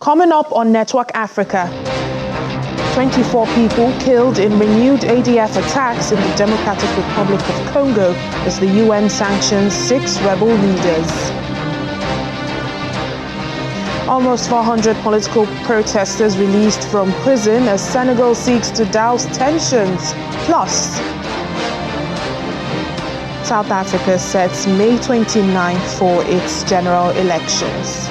Coming up on Network Africa, 24 people killed in renewed ADF attacks in the Democratic Republic of Congo as the UN sanctions 6 rebel leaders. Almost 400 political protesters released from prison as Senegal seeks to douse tensions. Plus, South Africa sets May 29th for its general elections.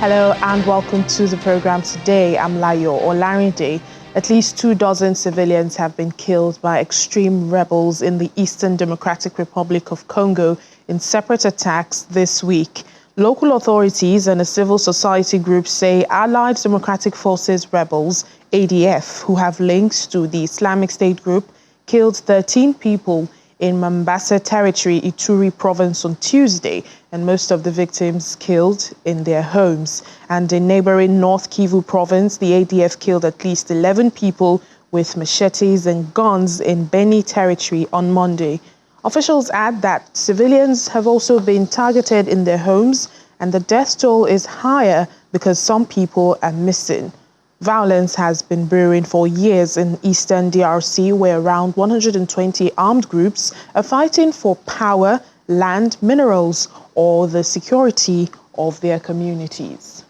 Hello and welcome to the program today. I'm Layo Olarinde. At least 24 civilians have been killed by extreme rebels in the Eastern Democratic Republic of Congo in separate attacks this week. Local authorities and a civil society group say Allied Democratic Forces rebels, ADF, who have links to the Islamic State group, killed 13 people in Mambasa Territory, Ituri province on Tuesday, and most of the victims killed in their homes. And in neighboring North Kivu province, the ADF killed at least 11 people with machetes and guns in Beni Territory on Monday. Officials add that civilians have also been targeted in their homes, and the death toll is higher because some people are missing. Violence has been brewing for years in eastern DRC, where around 120 armed groups are fighting for power, land, minerals, or the security of their communities.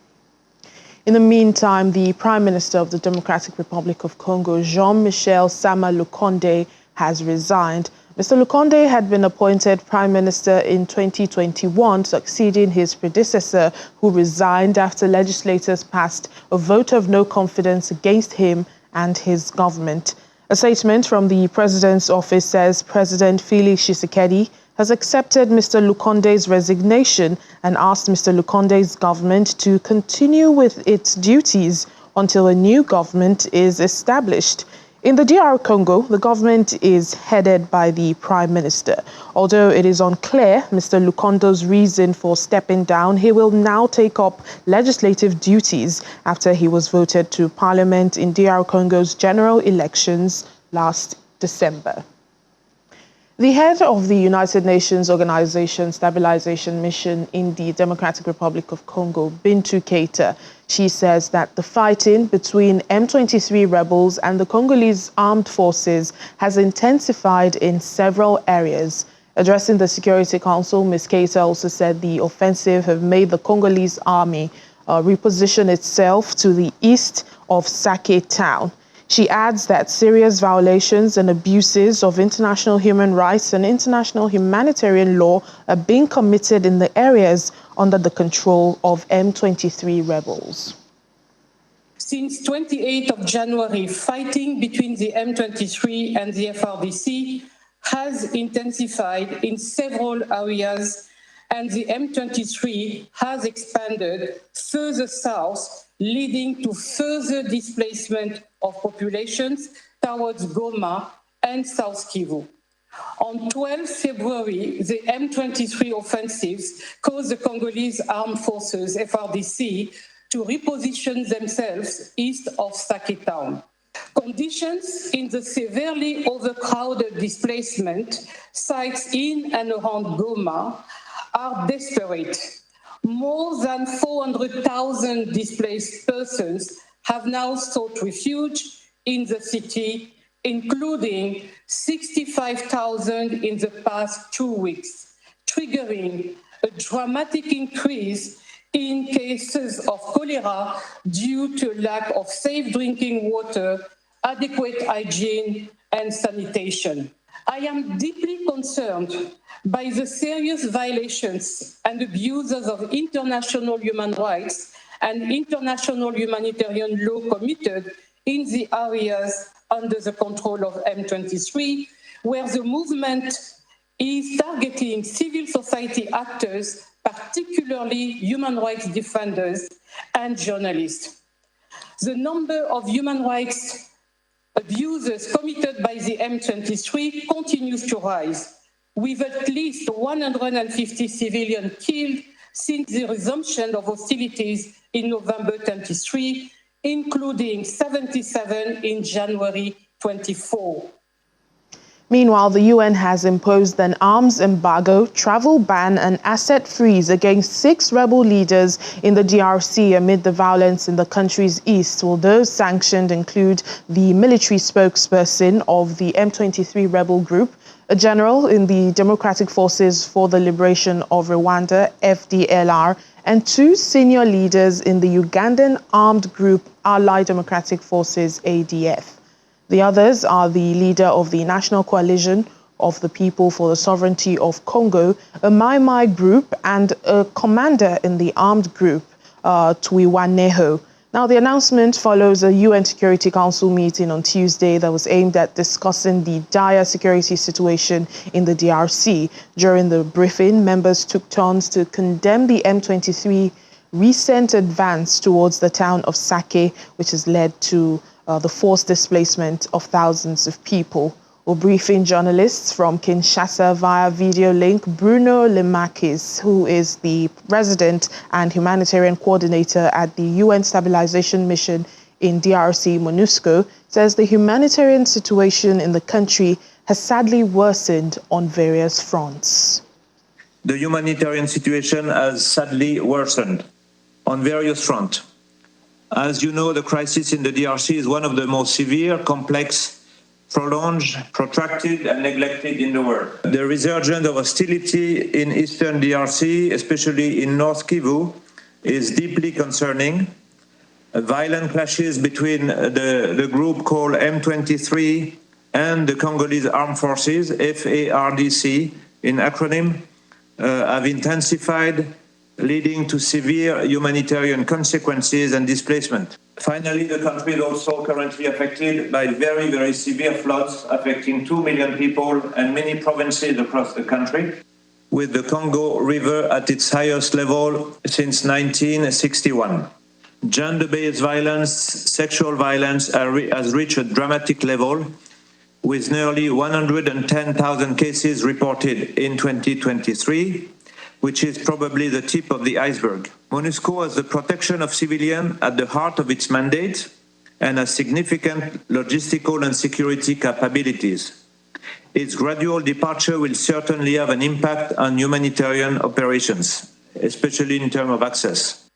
In the meantime, the Prime Minister of the Democratic Republic of Congo, Jean-Michel Sama Lukonde, has resigned. Mr. Lukonde had been appointed Prime Minister in 2021, succeeding his predecessor, who resigned after legislators passed a vote of no confidence against him and his government. A statement from the President's office says President Felix Tshisekedi has accepted Mr. Lukonde's resignation and asked Mr. Lukonde's government to continue with its duties until a new government is established. In the DR Congo, the government is headed by the Prime Minister. Although it is unclear Mr. Lukonde's reason for stepping down, he will now take up legislative duties after he was voted to Parliament in DR Congo's general elections last December. The head of the United Nations Organization Stabilization Mission in the Democratic Republic of Congo, Bintu Keita, she says that the fighting between M23 rebels and the Congolese armed forces has intensified in several areas. Addressing the Security Council, Ms. Keita also said the offensive have made the Congolese army reposition itself to the east of Sake town. She adds that serious violations and abuses of international human rights and international humanitarian law are being committed in the areas under the control of M23 rebels. Since 28th of January, fighting between the M23 and the FRDC has intensified in several areas, and the M23 has expanded further south, leading to further displacement of populations towards Goma and South Kivu. On 12 February, the M23 offensives caused the Congolese Armed Forces, FRDC, to reposition themselves east of Sake town. Conditions in the severely overcrowded displacement sites in and around Goma are desperate. More than 400,000 displaced persons have now sought refuge in the city, including 65,000 in the past 2 weeks, triggering a dramatic increase in cases of cholera due to lack of safe drinking water, adequate hygiene, and sanitation. I am deeply concerned by the serious violations and abuses of international human rights and international humanitarian law committed in the areas under the control of M23, where the movement is targeting civil society actors, particularly human rights defenders and journalists. The number of human rights abuses committed by the M23 continues to rise, with at least 150 civilians killed since the resumption of hostilities in November 23, including 77 in January 24. Meanwhile, the UN has imposed an arms embargo, travel ban and asset freeze against 6 rebel leaders in the DRC amid the violence in the country's east. Well, those sanctioned include the military spokesperson of the M23 rebel group, a general in the Democratic Forces for the Liberation of Rwanda, FDLR, and 2 senior leaders in the Ugandan armed group Allied Democratic Forces, ADF. The others are the leader of the National Coalition of the People for the Sovereignty of Congo, a Mai group, and a commander in the armed group, Twiwaneho. Now, the announcement follows a UN Security Council meeting on Tuesday that was aimed at discussing the dire security situation in the DRC. During the briefing, members took turns to condemn the M23 recent advance towards the town of Sake, which has led to the forced displacement of thousands of people. We're briefing journalists from Kinshasa via video link. Bruno Lemakis, who is the resident and humanitarian coordinator at the UN Stabilization Mission in DRC, MONUSCO, says the humanitarian situation in the country has sadly worsened on various fronts. The humanitarian situation has sadly worsened on various fronts. As you know, the crisis in the DRC is one of the most severe, complex, prolonged, protracted, and neglected in the world. The resurgence of hostility in eastern DRC, especially in North Kivu, is deeply concerning. Violent clashes between the group called M23 and the Congolese Armed Forces, FARDC in acronym, have intensified, leading to severe humanitarian consequences and displacement. Finally, the country is also currently affected by very, very severe floods affecting 2 million people and many provinces across the country, with the Congo River at its highest level since 1961. Gender-based violence, sexual violence has reached a dramatic level, with nearly 110,000 cases reported in 2023, which is probably the tip of the iceberg. MONUSCO has the protection of civilians at the heart of its mandate and has significant logistical and security capabilities. Its gradual departure will certainly have an impact on humanitarian operations, especially in terms of access.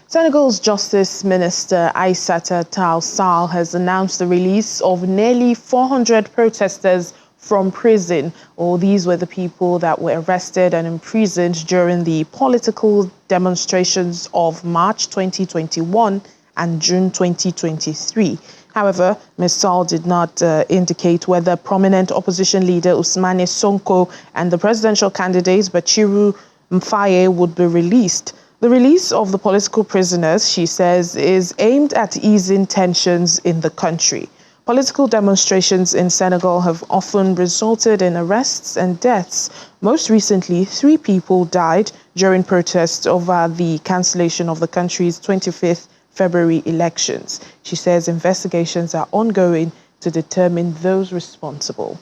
Senegal's Justice Minister Aissata Tall Sall has announced the release of nearly 400 protesters from prison. All these were the people that were arrested and imprisoned during the political demonstrations of March 2021 and June 2023. However, Ms. Sall did not indicate whether prominent opposition leader Ousmane Sonko and the presidential candidate Bachiru Mfaye would be released. The release of the political prisoners, she says, is aimed at easing tensions in the country. Political demonstrations in Senegal have often resulted in arrests and deaths. Most recently, 3 people died during protests over the cancellation of the country's 25th February elections. She says investigations are ongoing to determine those responsible.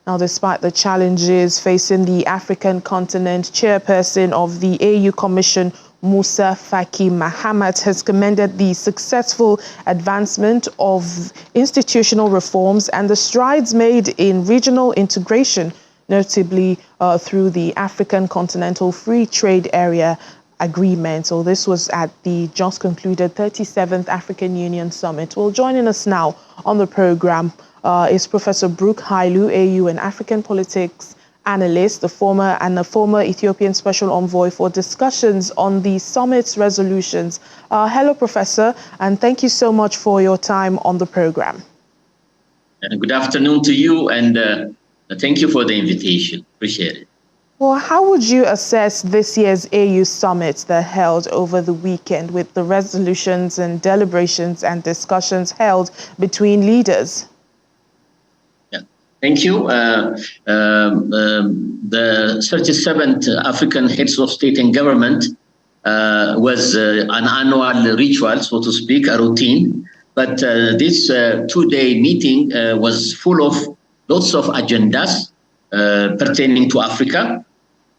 Now, despite the challenges facing the African continent, chairperson of the AU Commission, Musa Faki Mahamat, has commended the successful advancement of institutional reforms and the strides made in regional integration, notably through the African Continental Free Trade Area Agreement. So this was at the just concluded 37th African Union Summit. Well, joining us now on the program is Professor Brooke Hailu, AU and African politics analyst, the former Ethiopian Special Envoy, for discussions on the summit's resolutions. Hello, Professor, and thank you so much for your time on the program. Good afternoon to you, and thank you for the invitation. Appreciate it. Well, how would you assess this year's AU summit that held over the weekend with the resolutions and deliberations and discussions held between leaders? Thank you. The 37th African Heads of State and Government was an annual ritual, so to speak, a routine. But this 2-day meeting was full of lots of agendas pertaining to Africa.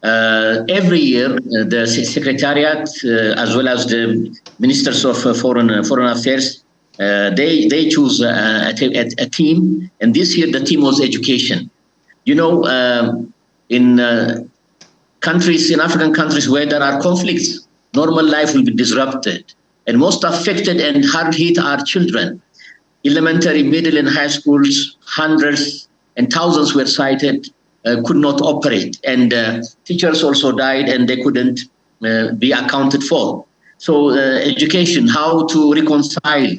Every year, the Secretariat, as well as the Ministers of Foreign Affairs, They choose a team, and this year the team was education. You know, in African countries where there are conflicts, normal life will be disrupted. And most affected and hard hit are children. Elementary, middle, and high schools, hundreds and thousands were cited, could not operate. And teachers also died and they couldn't be accounted for. So education, how to reconcile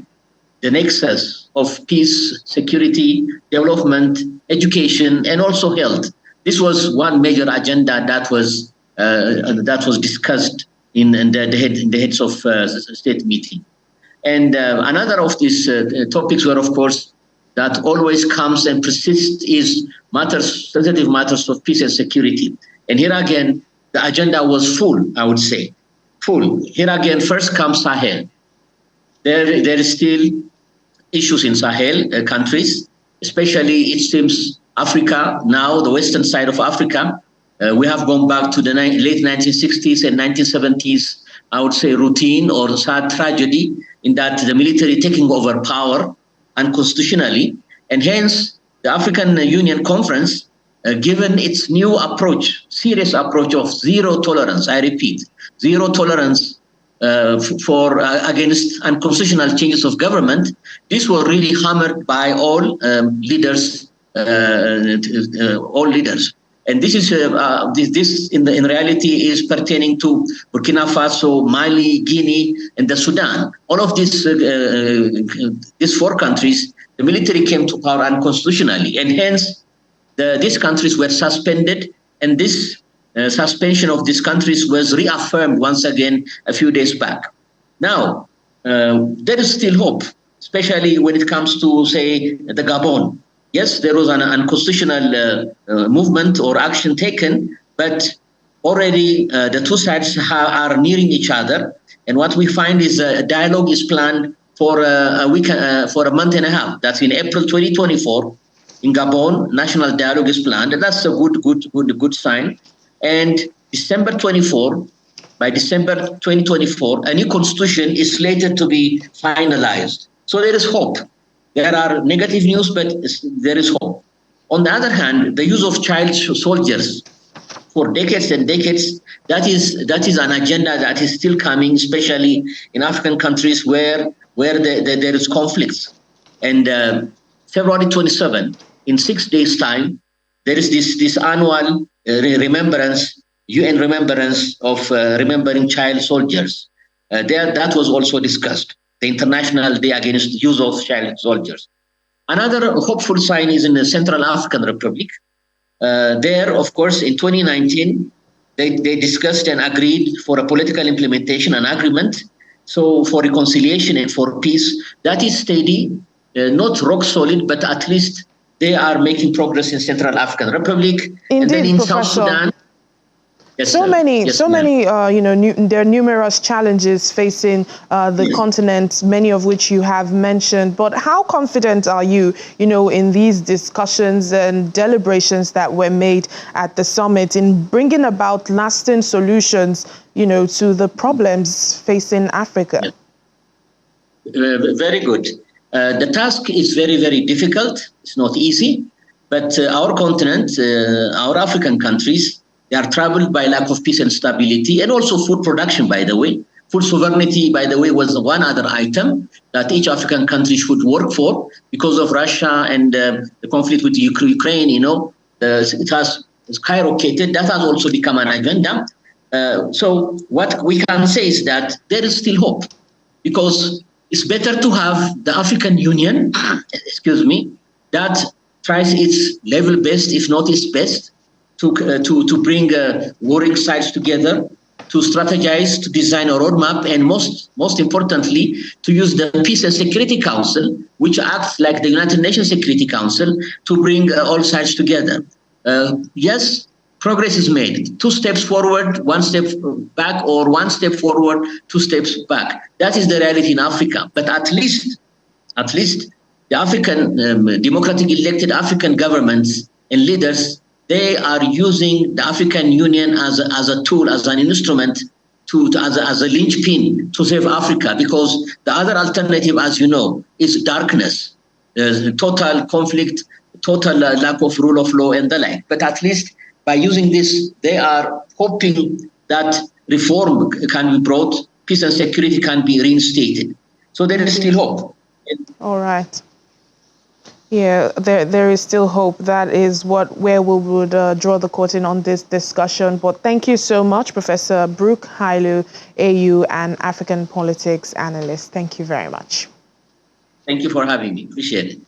the nexus of peace, security, development, education, and also health. This was one major agenda that was discussed in the heads of state meeting. And another of these topics were, of course, that always comes and persists is sensitive matters of peace and security. And here again, the agenda was full, I would say, full. Here again, first comes Sahel. There is still issues in Sahel countries, especially it seems Africa, now the western side of Africa. We have gone back to the late 1960s and 1970s, I would say, routine or sad tragedy in that the military taking over power unconstitutionally. And hence, the African Union Conference, given its new approach, serious approach of zero tolerance, I repeat, zero tolerance against unconstitutional changes of government, this was really hammered by all leaders. And this is this in reality is pertaining to Burkina Faso, Mali, Guinea, and the Sudan. All of these four countries, the military came to power unconstitutionally, and hence these countries were suspended. And this suspension of these countries was reaffirmed once again a few days back. Now there is still hope, especially when it comes to, say, the Gabon. Yes, there was an unconstitutional movement or action taken, but already the two sides are nearing each other. And what we find is a dialogue is planned for a week, for a month and a half. That's in April 2024 in Gabon. National dialogue is planned, and that's a good sign. And by December 2024, a new constitution is slated to be finalized. So there is hope. There are negative news, but there is hope. On the other hand, the use of child soldiers for decades and decades, that is an agenda that is still coming, especially in African countries where there is conflicts. And February 27, in 6 days' time, there is this annual remembrance, UN remembrance of remembering child soldiers. That was also discussed. The International Day Against the Use of Child Soldiers. Another hopeful sign is in the Central African Republic. There, of course, in 2019, they discussed and agreed for a political implementation, an agreement, so for reconciliation and for peace. That is steady, not rock solid, but at least they are making progress in Central African Republic. Indeed, and then in Professor. South Sudan. Yes, many, there are numerous challenges facing the continent, many of which you have mentioned. But how confident are you, in these discussions and deliberations that were made at the summit in bringing about lasting solutions, to the problems facing Africa? Very good. The task is very, very difficult. It's not easy. But our continent, our African countries, they are troubled by lack of peace and stability, and also food production, by the way. Food sovereignty, by the way, was one other item that each African country should work for. Because of Russia and the conflict with Ukraine, it has skyrocketed. That has also become an agenda. So what we can say is that there is still hope, because it's better to have the African Union, that tries its level best, if not its best, to bring warring sides together, to strategize, to design a roadmap, and most importantly, to use the Peace and Security Council, which acts like the United Nations Security Council, to bring all sides together. Yes, progress is made. 2 steps forward, 1 step back, or 1 step forward, 2 steps back. That is the reality in Africa. But at least the African democratic elected African governments and leaders, they are using the African Union as a tool, as an instrument as a linchpin to save Africa, because the other alternative, as you know, is darkness, total conflict, total lack of rule of law and the like. But at least by using this, they are hoping that reform can be brought, peace and security can be reinstated. So there is still hope. All right. Yeah, there is still hope. That is where we would draw the curtain on this discussion. But thank you so much, Professor Brooke Hailu, AU and African politics analyst. Thank you very much. Thank you for having me. Appreciate it.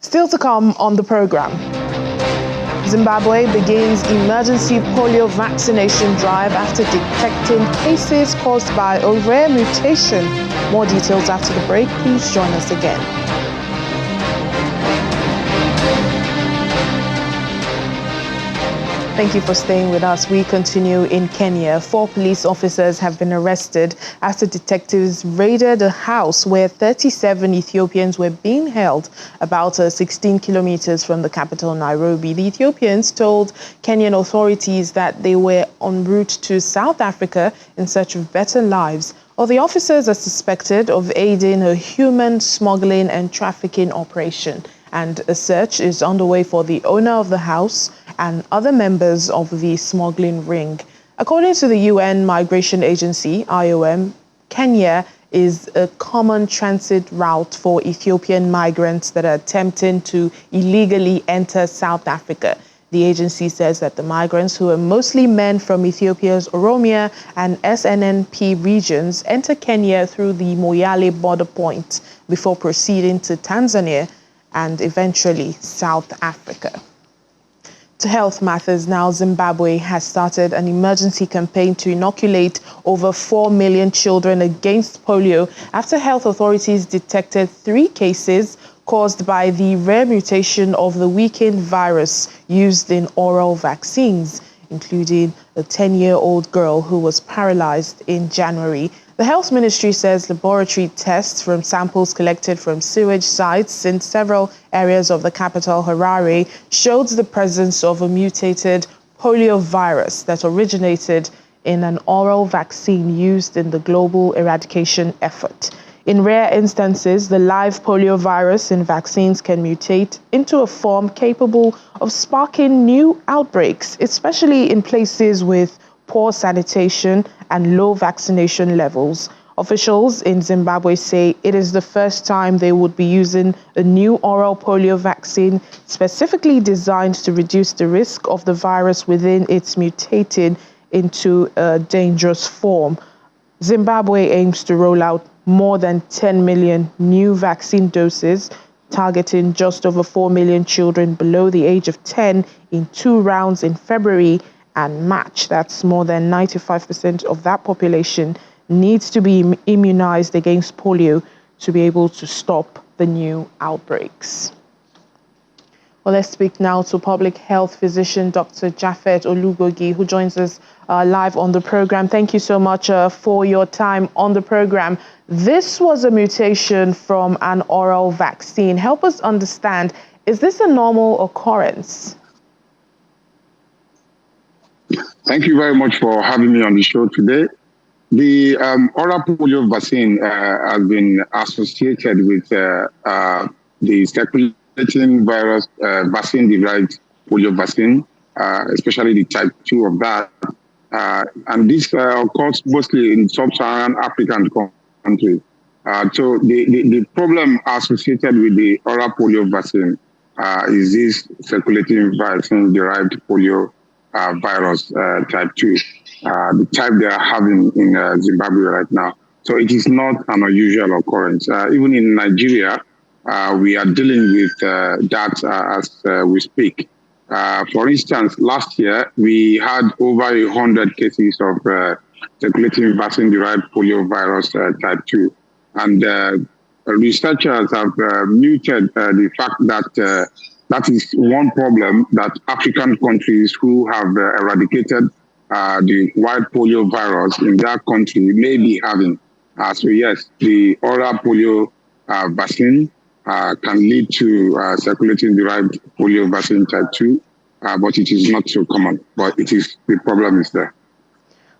Still to come on the program. Zimbabwe begins emergency polio vaccination drive after detecting cases caused by a rare mutation. More details after the break. Please join us again. Thank you for staying with us. We continue in Kenya. 4 police officers have been arrested after detectives raided a house where 37 Ethiopians were being held about 16 kilometers from the capital, Nairobi. The Ethiopians told Kenyan authorities that they were en route to South Africa in search of better lives. Well, the officers are suspected of aiding a human smuggling and trafficking operation, and a search is underway for the owner of the house and other members of the smuggling ring. According to the UN Migration Agency, IOM, Kenya is a common transit route for Ethiopian migrants that are attempting to illegally enter South Africa. The agency says that the migrants, who are mostly men from Ethiopia's Oromia and SNNP regions, enter Kenya through the Moyale border point before proceeding to Tanzania and eventually South Africa. To health matters now, Zimbabwe has started an emergency campaign to inoculate over 4 million children against polio after health authorities detected 3 cases caused by the rare mutation of the weakened virus used in oral vaccines, including a 10-year-old girl who was paralyzed in January. The health ministry says laboratory tests from samples collected from sewage sites in several areas of the capital, Harare, showed the presence of a mutated polio virus that originated in an oral vaccine used in the global eradication effort. In rare instances, the live polio virus in vaccines can mutate into a form capable of sparking new outbreaks, especially in places with poor sanitation and low vaccination levels. Officials in Zimbabwe say it is the first time they would be using a new oral polio vaccine specifically designed to reduce the risk of the virus within its mutating into a dangerous form. Zimbabwe aims to roll out more than 10 million new vaccine doses, targeting just over 4 million children below the age of 10 in 2 rounds in February and March. That's more than 95% of that population needs to be immunized against polio to be able to stop the new outbreaks. Well, let's speak now to public health physician Dr. Japhet Olugogi, who joins us live on the program. Thank you so much for your time on the program. This was a mutation from an oral vaccine. Help us understand, is this a normal occurrence? Thank you very much for having me on the show today. The oral polio vaccine has been associated with the circulating virus vaccine-derived polio vaccine, especially the type 2 of that. And this occurs mostly in sub-Saharan African countries. So the problem associated with the oral polio vaccine is this circulating vaccine-derived polio virus type 2, the type they are having in Zimbabwe right now. So it is not an unusual occurrence. Even in Nigeria, we are dealing with that as we speak. For instance, last year, we had over 100 cases of circulating vaccine-derived polio virus type 2. And researchers have muted the fact that that is one problem that African countries who have eradicated the wild polio virus in their country may be having. So yes, the oral polio vaccine can lead to circulating derived polio vaccine type 2, but it is not so common. But the problem is there.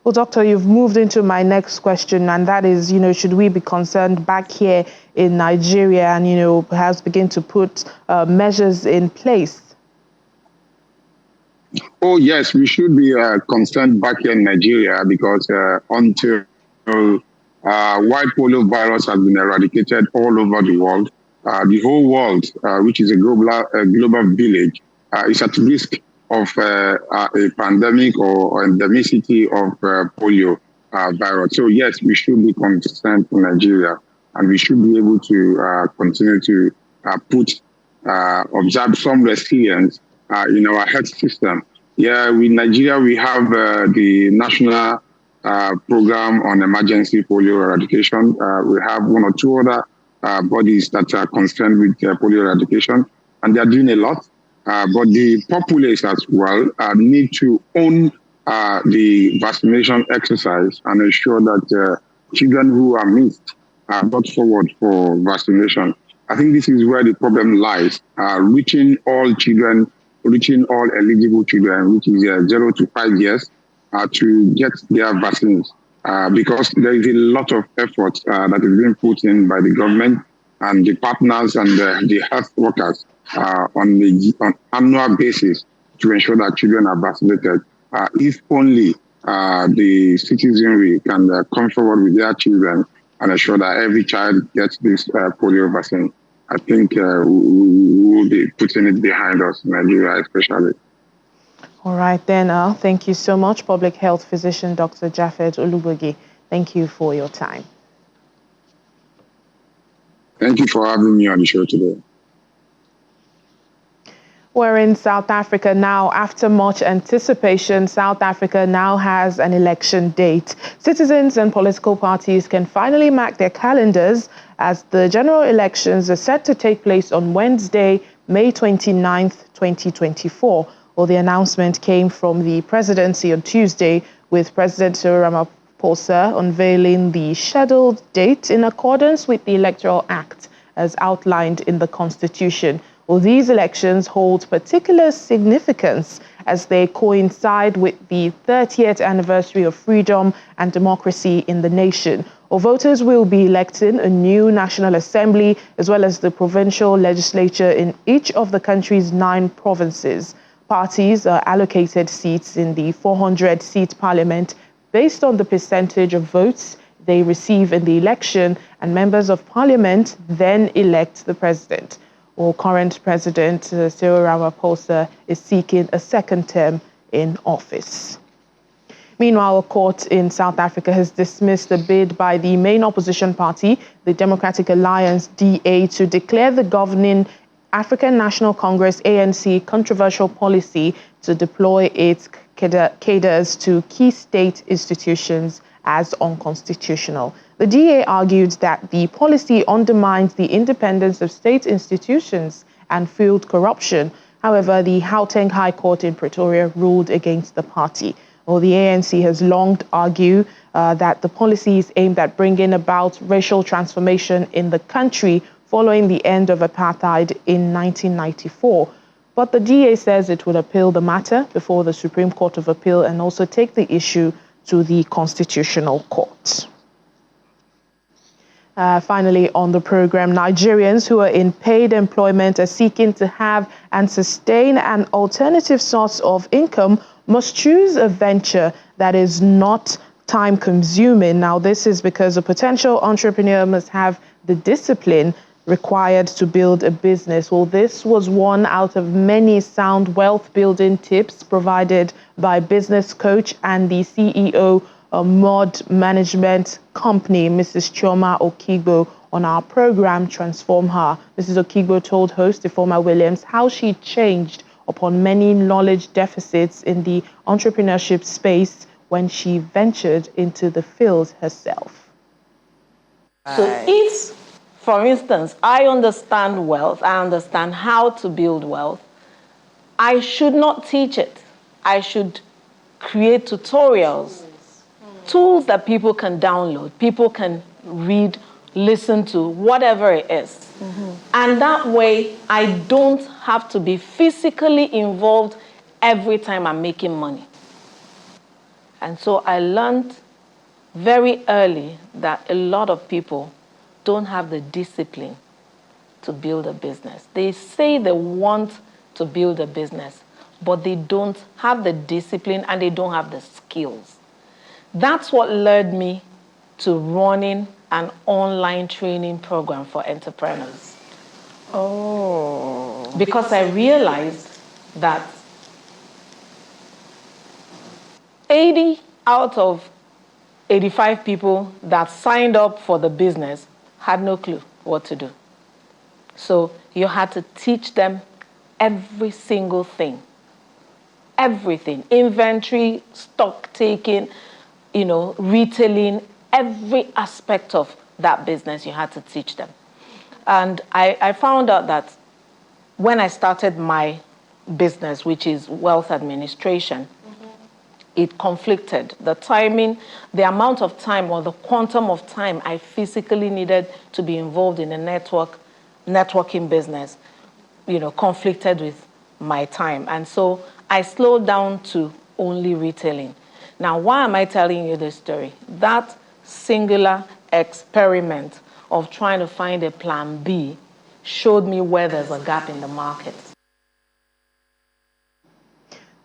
Well, Doctor, you've moved into my next question, and that is, should we be concerned back here in Nigeria and, perhaps begin to put measures in place? Oh, yes, we should be concerned back here in Nigeria because until white polio virus has been eradicated all over the world, the whole world, which is a global village, is at risk of a pandemic or endemicity of polio virus. So yes, we should be concerned in Nigeria, and we should be able to continue to observe some resilience in our health system. Yeah, in Nigeria, we have the National Program on Emergency Polio Eradication. We have one or two other bodies that are concerned with polio eradication, and they are doing a lot. But the populace as well need to own the vaccination exercise and ensure that children who are missed are brought forward for vaccination. I think this is where the problem lies, reaching all children, reaching all eligible children, which is 0 to 5 years, to get their vaccines. Because there is a lot of effort that is being put in by the government and the partners and the health workers on annual basis to ensure that children are vaccinated. If only the citizenry can come forward with their children and ensure that every child gets this polio vaccine, I think we will be putting it behind us, Nigeria especially. All right, then. Thank you so much, Public Health Physician Dr. Japhet Olugbegi. Thank you for your time. Thank you for having me on the show today. We're in South Africa now. After much anticipation, South Africa now has an election date. Citizens and political parties can finally mark their calendars as the general elections are set to take place on Wednesday, May 29th, 2024. Well, the announcement came from the presidency on Tuesday, with President Cyril Ramaphosa unveiling the scheduled date in accordance with the Electoral Act as outlined in the Constitution. Well, these elections hold particular significance as they coincide with the 30th anniversary of freedom and democracy in the nation. Well, voters will be electing a new National Assembly as well as the provincial legislature in each of the country's 9 provinces. Parties are allocated seats in the 400-seat parliament based on the percentage of votes they receive in the election, and members of parliament then elect the president. Well, current President Cyril Ramaphosa is seeking a second term in office. Meanwhile, a court in South Africa has dismissed a bid by the main opposition party, the Democratic Alliance, DA, to declare the governing African National Congress, ANC, controversial policy to deploy its cadres to key state institutions as unconstitutional. The DA argued that the policy undermines the independence of state institutions and fueled corruption. However, the Gauteng High Court in Pretoria ruled against the party. Well, the ANC has long argued that the policy is aimed at bringing about racial transformation in the country following the end of apartheid in 1994. But the DA says it will appeal the matter before the Supreme Court of Appeal and also take the issue to the Constitutional Court. Finally, on the program, Nigerians who are in paid employment are seeking to have and sustain an alternative source of income must choose a venture that is not time-consuming. Now, this is because a potential entrepreneur must have the discipline required to build a business. Well, this was one out of many sound wealth-building tips provided by business coach and the CEO of Mod Management Company, Mrs. Chioma Okigbo, on our program, Transform Her. Mrs. Okigbo told host Ifeoma Williams how she changed upon many knowledge deficits in the entrepreneurship space when she ventured into the field herself. So if, for instance, I understand wealth, I understand how to build wealth, I should not teach it. I should create tutorials, tools that people can download, people can read, listen to, whatever it is. And that way, I don't have to be physically involved every time I'm making money. And so I learned very early that a lot of people don't have the discipline to build a business. They say they want to build a business, but they don't have the discipline and they don't have the skills. That's what led me to running an online training program for entrepreneurs. Oh. Because I realized that 80 out of 85 people that signed up for the business had no clue what to do. So you had to teach them every single thing. Everything. Inventory, stock taking, retailing, every aspect of that business you had to teach them. And I found out that when I started my business, which is wealth administration, it conflicted. The timing, the amount of time or the quantum of time I physically needed to be involved in a networking business, conflicted with my time. And so I slowed down to only retailing. Now, why am I telling you this story? That singular experiment of trying to find a plan B showed me where there's a gap in the market.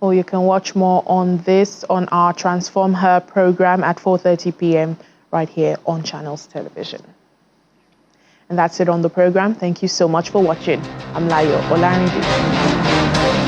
Well, you can watch more on this on our Transform Her program at 4:30 p.m. right here on Channels Television. And that's it on the program. Thank you so much for watching. I'm Layo Olarinde.